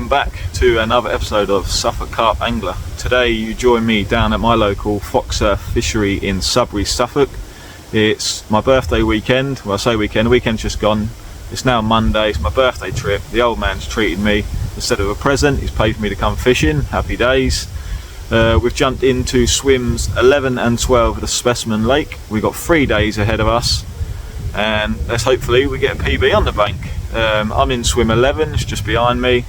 welcome back to another episode of Suffolk Carp Angler. Today you join me down at my local Foxearth fishery in Sudbury, Suffolk. It's my birthday weekend. Well, I say weekend, the weekend's just gone. It's now Monday, it's my birthday trip. The old man's treated me, instead of a present, he's paid for me to come fishing. Happy days. We've jumped into swims 11 and 12 at the Specimen lake. We've got 3 days ahead of us, and let's hopefully we get a PB on the bank. I'm in swim 11, it's just behind me.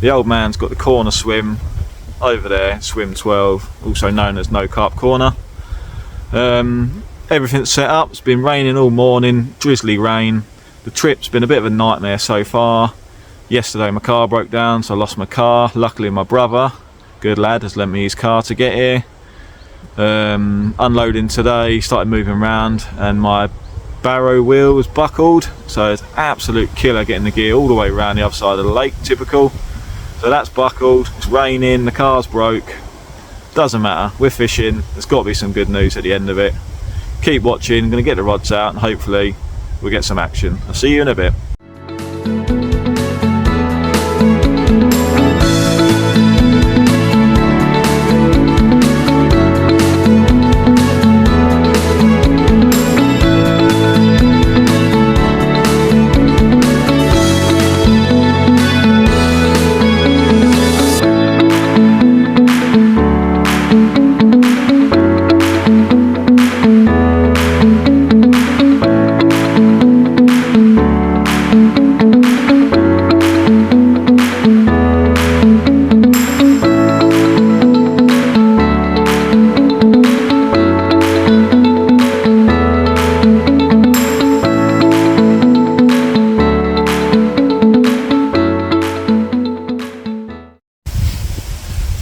The old man's got the corner swim over there, swim 12, also known as No Carp Corner. Everything's set up. It's been raining all morning, drizzly rain. The trip's been a bit of a nightmare so far. Yesterday my car broke down, so I lost my car. Luckily my brother, good lad, has lent me his car to get here. Unloading today, started moving around, and my barrow wheel was buckled, so it's absolute killer getting the gear all the way around the other side of the lake, typical. So that's buckled, it's raining, the car's broke. Doesn't matter, we're fishing, there's got to be some good news at the end of it. Keep watching, I'm going to get the rods out and hopefully we'll get some action. I'll see you in a bit.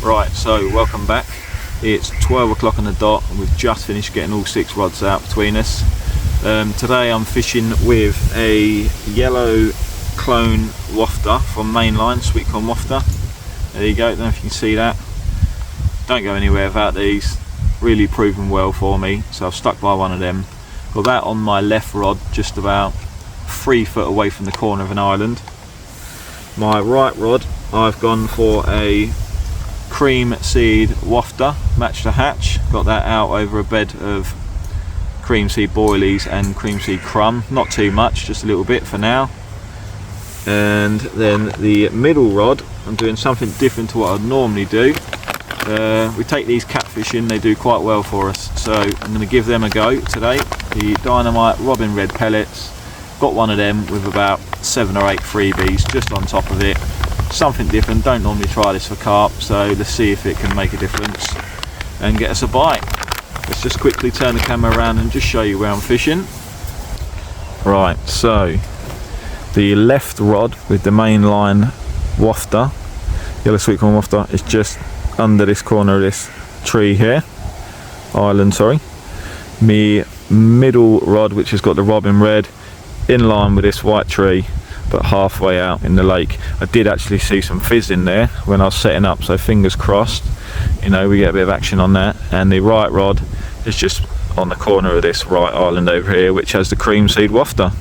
Right, so welcome back. It's 12 o'clock on the dot and we've just finished getting all 6 rods out between us. Today I'm fishing with a yellow clone wafter from Mainline, Sweetcorn wafter. There you go, don't know if you can see that. Don't go anywhere without these, really proven well for me, so I've stuck by one of them. Got that on my left rod, just about 3 foot away from the corner of an island. My right rod, I've gone for a cream seed wafter, match to hatch. Got that out over a bed of cream seed boilies and cream seed crumb, not too much, just a little bit for now. And then the middle rod, I'm doing something different to what I'd normally do. We take these catfishing, they do quite well for us, so I'm going to give them a go today. The Dynamite Robin Red pellets, got one of them with about 7 or 8 freebies just on top of it. Something different, don't normally try this for carp, so let's see if it can make a difference and get us a bite. Let's just quickly turn the camera around and just show you where I'm fishing. Right, so the left rod with the Mainline wafter, yellow Sweetcorn wafter, is just under this corner of this tree here, island, sorry. Me middle rod, which has got the Robin Red, in line with this white tree, but halfway out in the lake. I did actually see some fizz in there when I was setting up, so fingers crossed, you know, we get a bit of action on that. And the right rod is just on the corner of this right island over here, which has the cream seed wafter.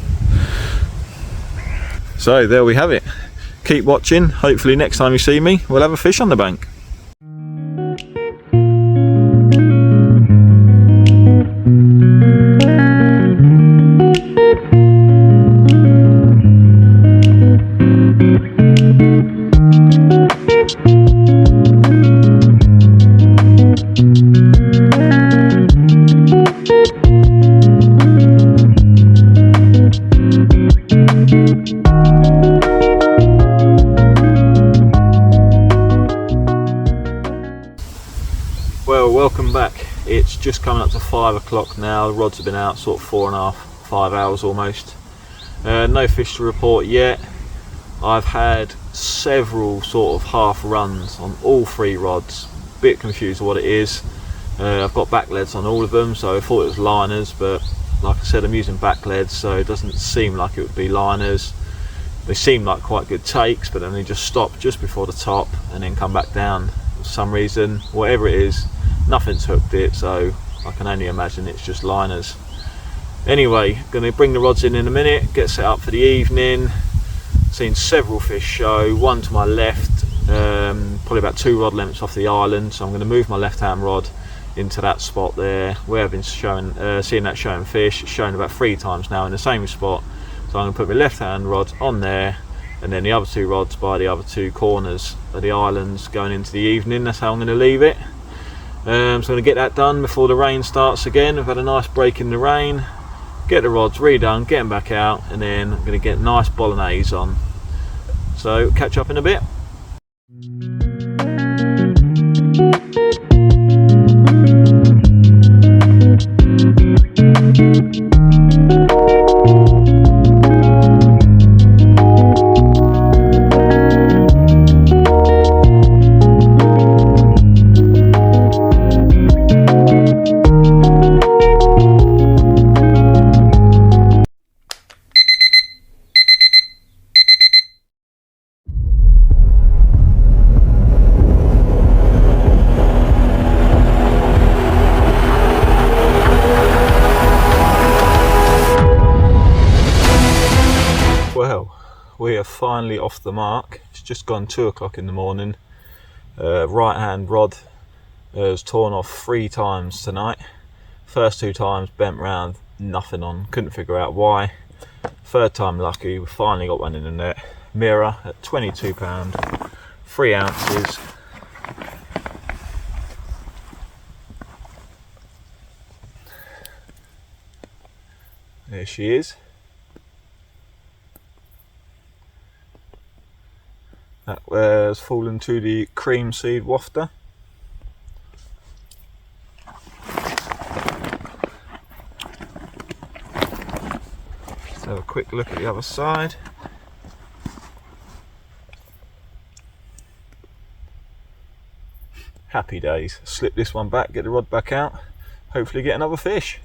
So there we have it. Keep watching, hopefully next time you see me we'll have a fish on the bank. Well, welcome back. It's just coming up to 5 o'clock now. The rods have been out sort of 4.5, 5 hours almost. No fish to report yet. I've had several sort of half runs on all 3 rods. Bit confused what it is. I've got back leads on all of them, so I thought it was liners, but like I said, I'm using back leads, so it doesn't seem like it would be liners. They seem like quite good takes, but then they just stop just before the top and then come back down for some reason. Whatever it is, nothing's hooked it, so I can only imagine it's just liners. Anyway, going to bring the rods in a minute, get set up for the evening. Seen several fish show, one to my left, probably about 2 rod lengths off the island, so I'm going to move my left hand rod into that spot there where I've been seeing that showing fish. It's shown about 3 times now in the same spot, so I'm going to put my left hand rod on there, and then the other 2 rods by the other 2 corners of the islands going into the evening. That's how I'm going to leave it. So I'm going to get that done before the rain starts again. We've had a nice break in the rain, get the rods redone, get them back out, and then I'm going to get nice bolognese on. So catch up in a bit. Well, we are finally off the mark. It's just gone 2 o'clock in the morning. Right hand rod has torn off 3 times tonight. First 2 times bent round, nothing on, couldn't figure out why. Third time lucky, we finally got one in the net. Mirror at 22 pound, 3 ounces. There she is. That has fallen to the cream seed wafter. Let's have a quick look at the other side. Happy days. Slip this one back, get the rod back out, hopefully get another fish.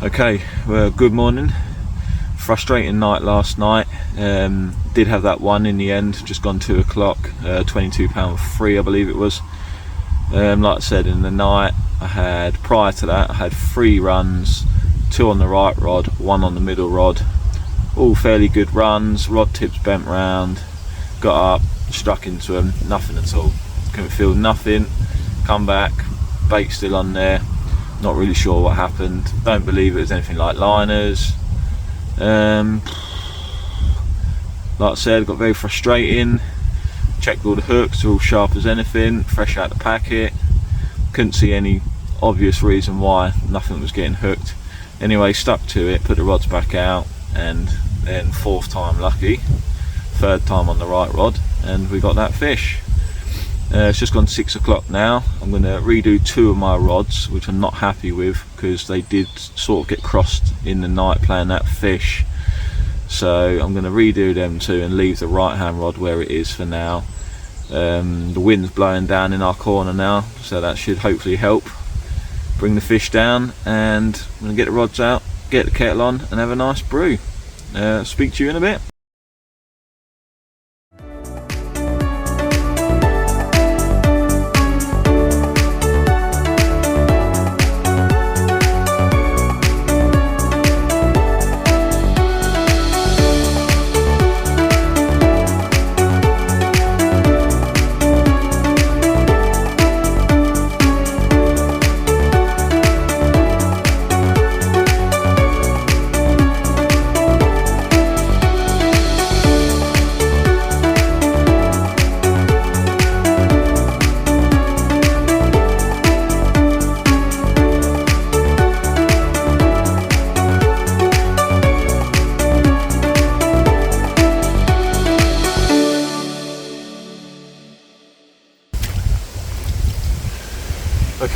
Okay, well, good morning. Frustrating night last night. Did have that one in the end, just gone 2 o'clock, £22.3 I believe it was. Like I said, in the night prior to that I had 3 runs, 2 on the right rod, 1 on the middle rod, all fairly good runs. Rod tips bent round, got up, struck into them, nothing at all, couldn't feel nothing. Come back, bait still on there, not really sure what happened. Don't believe it was anything like liners. Like I said, got very frustrating. Checked all the hooks, they're all sharp as anything, fresh out the packet. Couldn't see any obvious reason why nothing was getting hooked. Anyway, stuck to it, put the rods back out, and then 4th time lucky, 3rd time on the right rod, and we got that fish. It's just gone 6 o'clock now. I'm going to redo 2 of my rods, which I'm not happy with because they did sort of get crossed in the night playing that fish. So I'm going to redo them 2 and leave the right hand rod where it is for now. The wind's blowing down in our corner now, so that should hopefully help bring the fish down, and I'm going to get the rods out, get the kettle on and have a nice brew. Speak to you in a bit.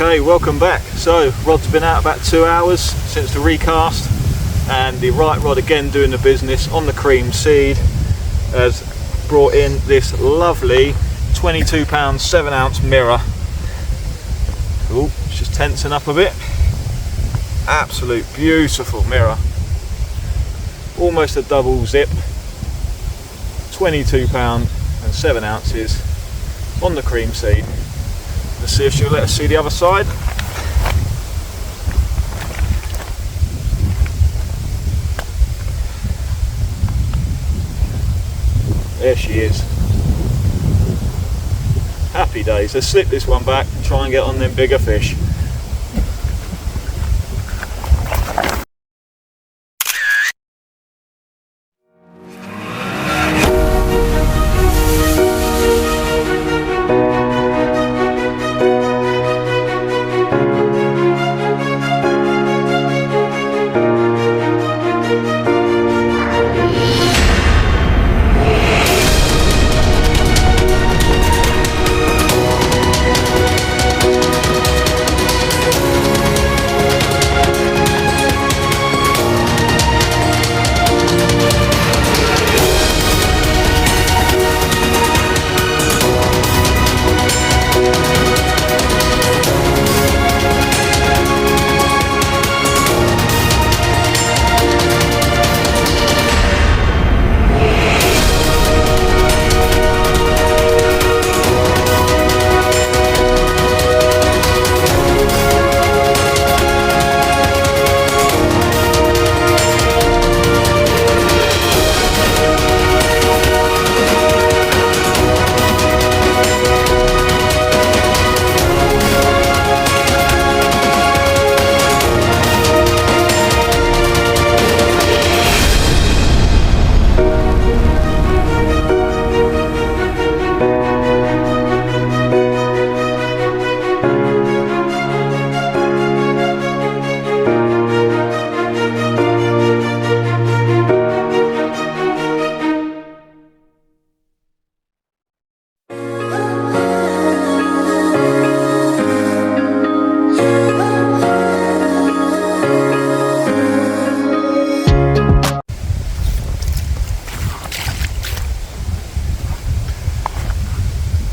Okay, welcome back. So rod's been out about 2 hours since the recast, and the right rod again doing the business on the cream seed has brought in this lovely £22 7-ounce mirror. Oh, it's just tensing up a bit. Absolute beautiful mirror. almost a double zip, 22 pound and 7 ounces on the cream seed. Let's see if she'll let us see the other side. There she is. Happy days. Let's slip this one back and try and get on them bigger fish.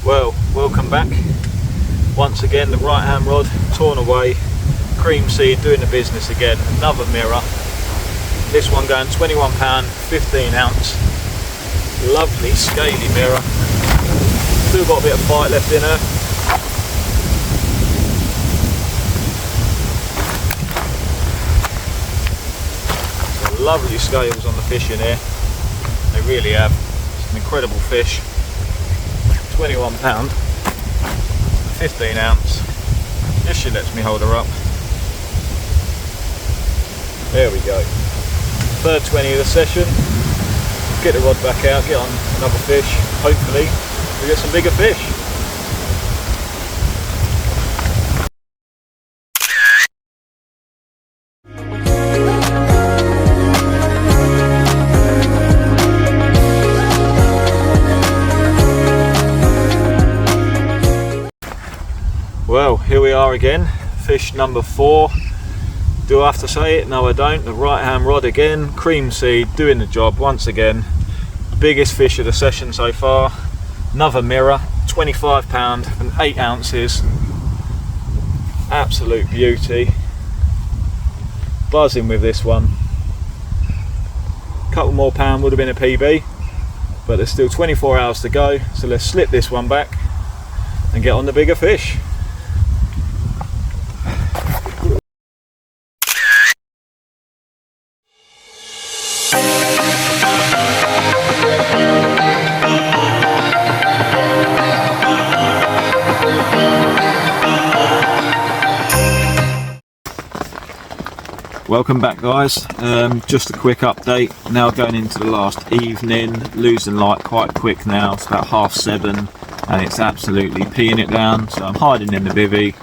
Well, welcome back. Once again, the right hand rod torn away, cream seed doing the business again, another mirror. This one going 21 pound, 15 ounce. Lovely scaly mirror. Still got a bit of fight left in her. Some lovely scales on the fish in here. They really have. It's an incredible fish. 21 pound, 15 ounce. If she lets me hold her up. There we go. Third 20 of the session. Get the rod back out, get on another fish. Hopefully we get some bigger fish. Well, here we are again, fish number 4. Do I have to say it? No, I don't. The right hand rod again, cream seed, doing the job once again. Biggest fish of the session so far. Another mirror, 25 pound and 8 ounces. Absolute beauty. Buzzing with this one. Couple more pound would have been a PB, but there's still 24 hours to go, so let's slip this one back and get on the bigger fish. Welcome back, guys. Just a quick update. Now going into the last evening, losing light quite quick now. It's about 7:30 and it's absolutely peeing it down, so I'm hiding in the bivvy.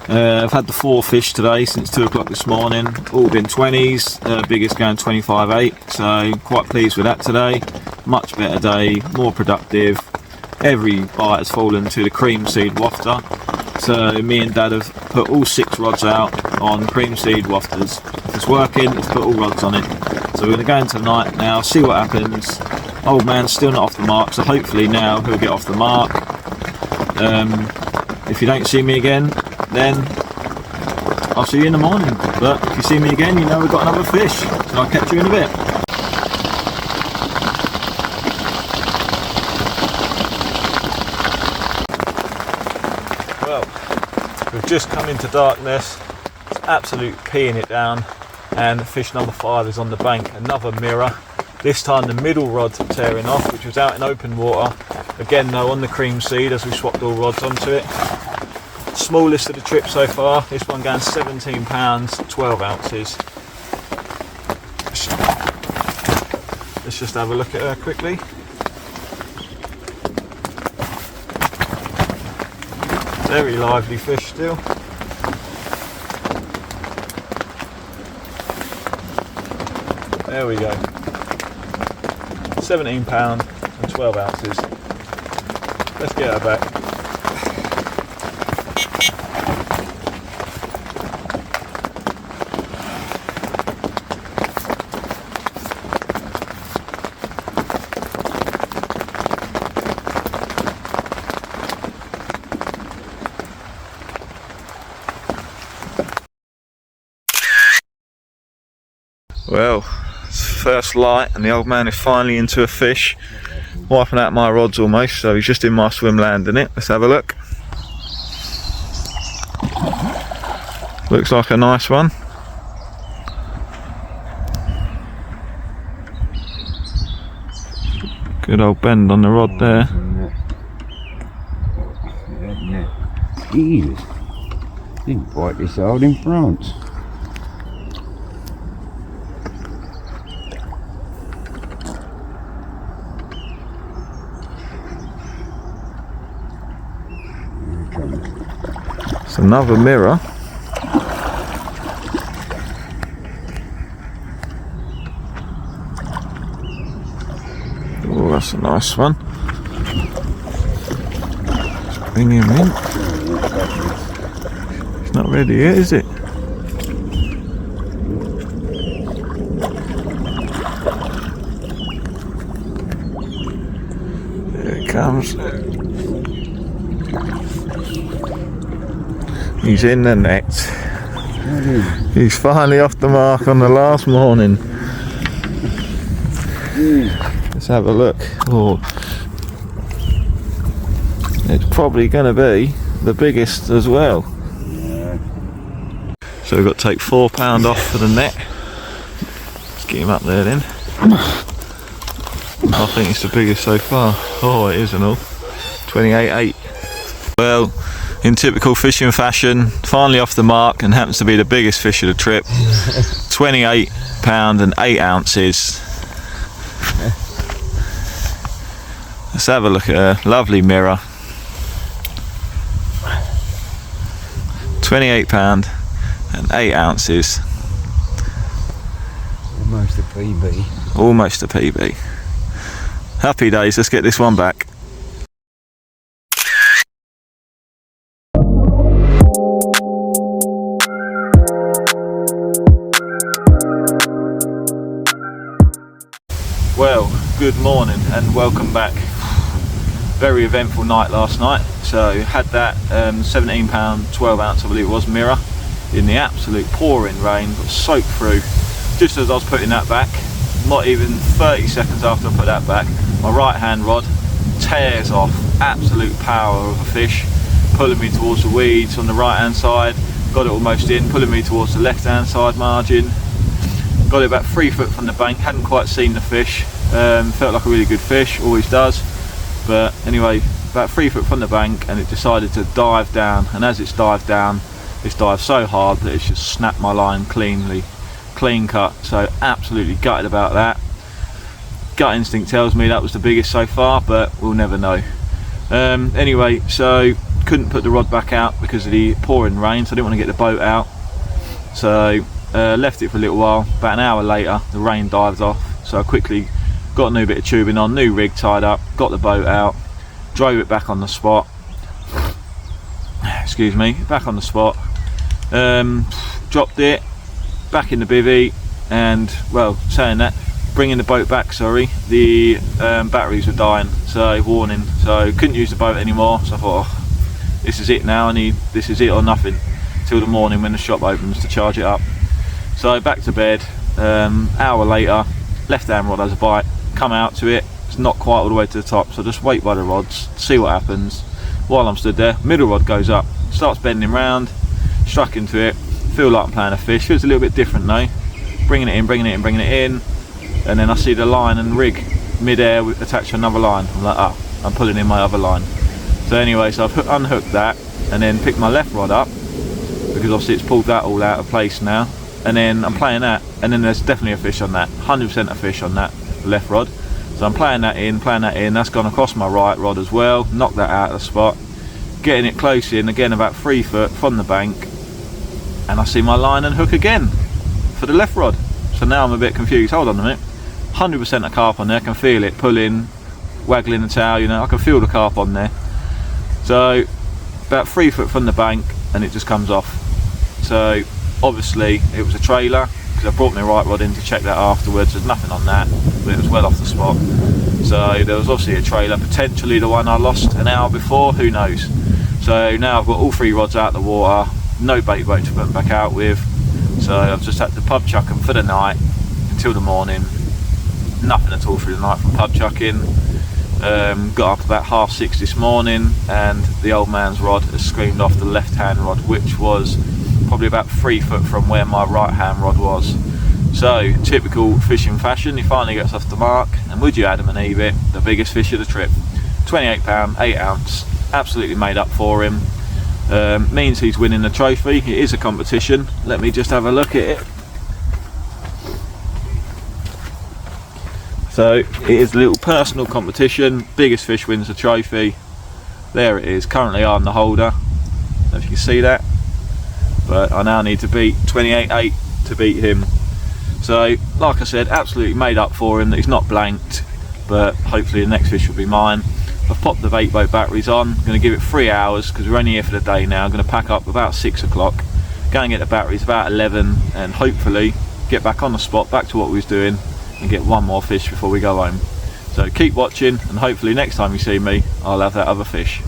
I've had the 4 fish today since 2 o'clock this morning, all been 20s, biggest going 25.8, so quite pleased with that today. Much better day, more productive. Every bite has fallen to the cream seed wafter, so me and Dad have put all 6 rods out on cream seed wafters. If it's working, let's put all rods on it. So we're going to go into the night now, see what happens. Old man's still not off the mark, so hopefully now he'll get off the mark. If you don't see me again, then I'll see you in the morning. But if you see me again, you know we've got another fish. So I'll catch you in a bit. Well, we've just come into darkness. It's absolute peeing it down, and fish number 5 is on the bank. Another mirror. This time the middle rod tearing off, which was out in open water. Again though, on the cream seed as we swapped all rods onto it. Smallest of the trip so far. This one going 17 pounds, 12 ounces. Let's just have a look at her quickly. Very lively fish still. There we go. 17 pound and 12 ounces. Let's get her back. Well, it's first light and the old man is finally into a fish. Wiping out my rods almost, so he's just in my swim landing it. Let's have a look. Looks like a nice one. Good old bend on the rod there. Jesus, didn't bite this hard in France. It's another mirror. Oh, that's a nice one. Let's bring him in. It's not ready yet, is it? There it comes. He's in the net. He's finally off the mark on the last morning. Let's have a look. Oh, it's probably going to be the biggest as well. So we've got to take £4 off for the net. Let's get him up there then. I think it's the biggest so far. Oh, it is and all. 28.8. Well, in typical fishing fashion, finally off the mark and happens to be the biggest fish of the trip. 28 pound and 8 ounces. Let's have a look at her. Lovely mirror. 28 pound and 8 ounces. Almost a PB. Almost a PB. Happy days. Let's get this one back. Well, good morning and welcome back. Very eventful night last night. So had that £17, 12 ounce I believe it was mirror in the absolute pouring rain, got soaked through. Just as I was putting that back, not even 30 seconds after I put that back, my right hand rod tears off. Absolute power of a fish, pulling me towards the weeds on the right hand side, got it almost in, pulling me towards the left hand side margin. Got it about 3 foot from the bank, hadn't quite seen the fish, felt like a really good fish, always does, but anyway, about 3 foot from the bank, and it decided to dive down, and as it's dived down, it's dived so hard that it's just snapped my line clean cut, so absolutely gutted about that. Gut instinct tells me that was the biggest so far, but we'll never know. Anyway, so couldn't put the rod back out because of the pouring rain, so I didn't want to get the boat out, so left it for a little while. About an hour later the rain dived off, so I quickly got a new bit of tubing on, new rig tied up, got the boat out, drove it back on the spot, excuse me, back on the spot, dropped it back in the bivvy, and well, saying that, bringing the boat back, sorry, the batteries were dying, so warning, so couldn't use the boat anymore, so I thought, oh, this is it now, this is it or nothing till the morning when the shop opens to charge it up. So back to bed, hour later, left hand rod has a bite, come out to it, it's not quite all the way to the top, so just wait by the rods, see what happens. While I'm stood there, middle rod goes up, starts bending round, struck into it, feel like I'm playing a fish. Feels a little bit different though. Bringing it in, and then I see the line and rig mid-air attached to another line. I'm like, ah, I'm pulling in my other line. So anyway, so I've unhooked that and then picked my left rod up, because obviously it's pulled that all out of place now, and then I'm playing that, and then there's definitely a fish on that, 100% a fish on that left rod. So I'm playing that in, that's gone across my right rod as well, knocked that out of the spot, getting it close in, again about 3 foot from the bank, and I see my line and hook again for the left rod. So now I'm a bit confused. Hold on a minute, 100% a carp on there, I can feel it pulling, waggling the tail, you know, I can feel the carp on there. So about 3 foot from the bank, and it just comes off. So obviously it was a trailer, because I brought my right rod in to check that afterwards. There's nothing on that, but it was well off the spot. So there was obviously a trailer, potentially the one I lost an hour before, who knows. So now I've got all 3 rods out of the water, no bait boat to put them back out with. So I've just had to pub chuck them for the night until the morning. Nothing at all through the night from pub chucking. Got up about 6:30 this morning, and the old man's rod has screamed off the left hand rod, which was probably about 3 foot from where my right hand rod was. So typical fishing fashion, he finally gets off the mark, and would you Adam and Eve it, the biggest fish of the trip. 28 pound, 8 ounce, absolutely made up for him. Means he's winning the trophy. It is a competition. Let me just have a look at it. So it is a little personal competition. Biggest fish wins the trophy. There it is. Currently I'm the holder, if you can see that, but I now need to beat 28.8 to beat him. So like I said, absolutely made up for him that he's not blanked, but hopefully the next fish will be mine. I've popped the bait boat batteries on. I'm going to give it 3 hours, because we're only here for the day now. I'm going to pack up about 6 o'clock, go and get the batteries about 11, and hopefully get back on the spot, back to what we was doing, and get one more fish before we go home. So keep watching, and hopefully next time you see me, I'll have that other fish.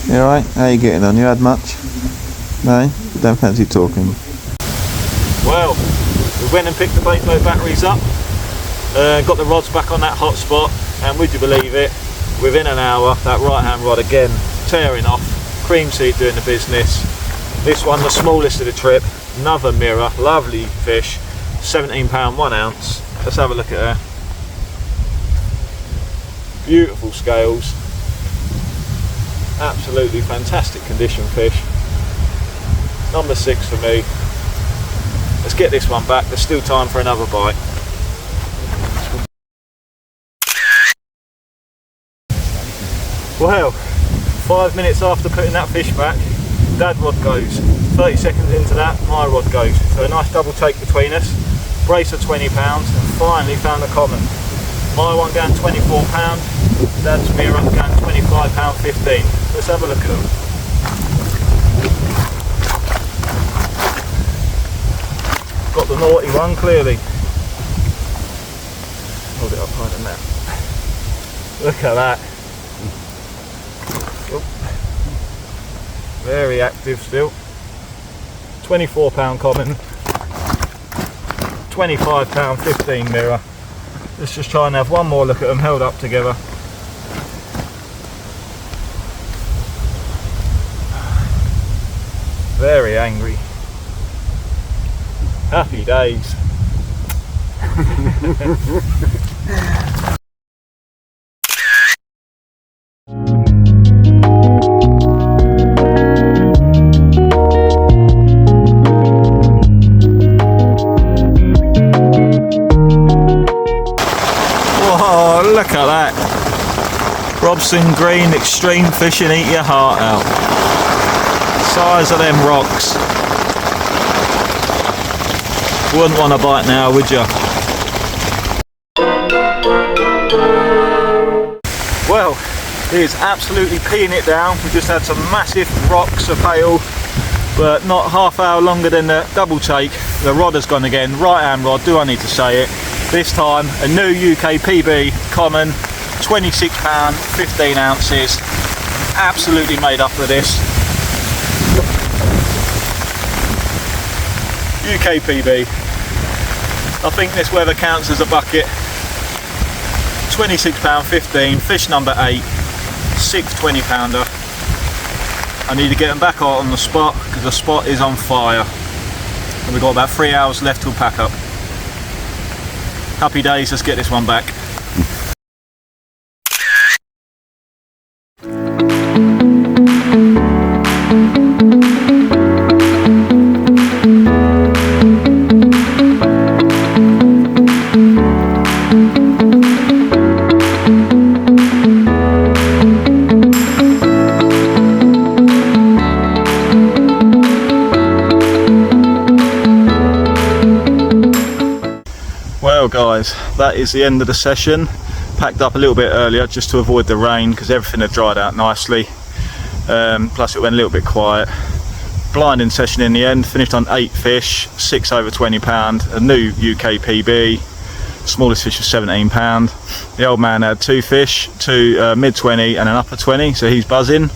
You alright? How are you getting on? You had much? No? Don't fancy talking? Well, we went and picked the bait boat batteries up, got the rods back on that hot spot, and would you believe it, within an hour that right hand rod again tearing off, cream seed doing the business. This one the smallest of the trip, another mirror, lovely fish, 17 pound 1 ounce. Let's have a look at her. Beautiful scales, absolutely fantastic condition fish. Number 6 for me. Let's get this one back, there's still time for another bite. Well, 5 minutes after putting that fish back, dad rod goes. 30 seconds into that, my rod goes. So a nice double take between us, brace of 20 pounds, and finally found a common. My one going 24 pound, dad's mirror going 25 pound 15. Let's have a look at them. Got the naughty one clearly. Hold it up higher than that. Look at that. Oh. Very active still. 24 pound common. 25 pound 15 mirror. Let's just try and have one more look at them held up together. Very angry. Happy days. Whoa, look at that. Robson Green Extreme Fishing, eat your heart out. Size of them rocks. Wouldn't want to bite now, would you? Well, it is absolutely peeing it down. We just had some massive rocks of hail, but not half hour longer than the double take. The rod has gone again, right hand rod, do I need to say it? This time a new UK PB common, 26 pound 15 ounces. Absolutely made up for this. UK PB, I think this weather counts as a bucket. £26.15, fish number 8, 6 20-pounder. I need to get them back out on the spot because the spot is on fire. And we've got about 3 hours left till pack up. Happy days, let's get this one back. Well guys, that is the end of the session. Packed up a little bit earlier just to avoid the rain because everything had dried out nicely. Plus it went a little bit quiet. Blinding session in the end, finished on 8 fish, 6 over 20 pound, a new UK PB. Smallest fish was 17 pound. The old man had 2 fish, 2 mid 20 and an upper 20, so he's buzzing.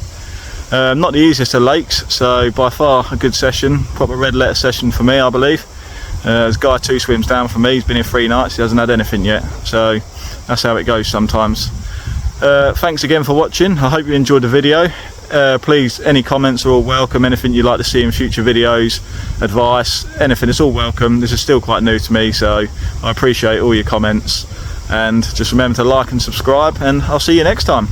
Not the easiest of lakes, so by far a good session. Proper red letter session for me, I believe. There's a guy 2 swims down from me, he's been here 3 nights, he hasn't had anything yet, so that's how it goes sometimes. Thanks again for watching, I hope you enjoyed the video. Please, any comments are all welcome, anything you'd like to see in future videos, advice, anything, it's all welcome. This is still quite new to me, so I appreciate all your comments, and just remember to like and subscribe, and I'll see you next time.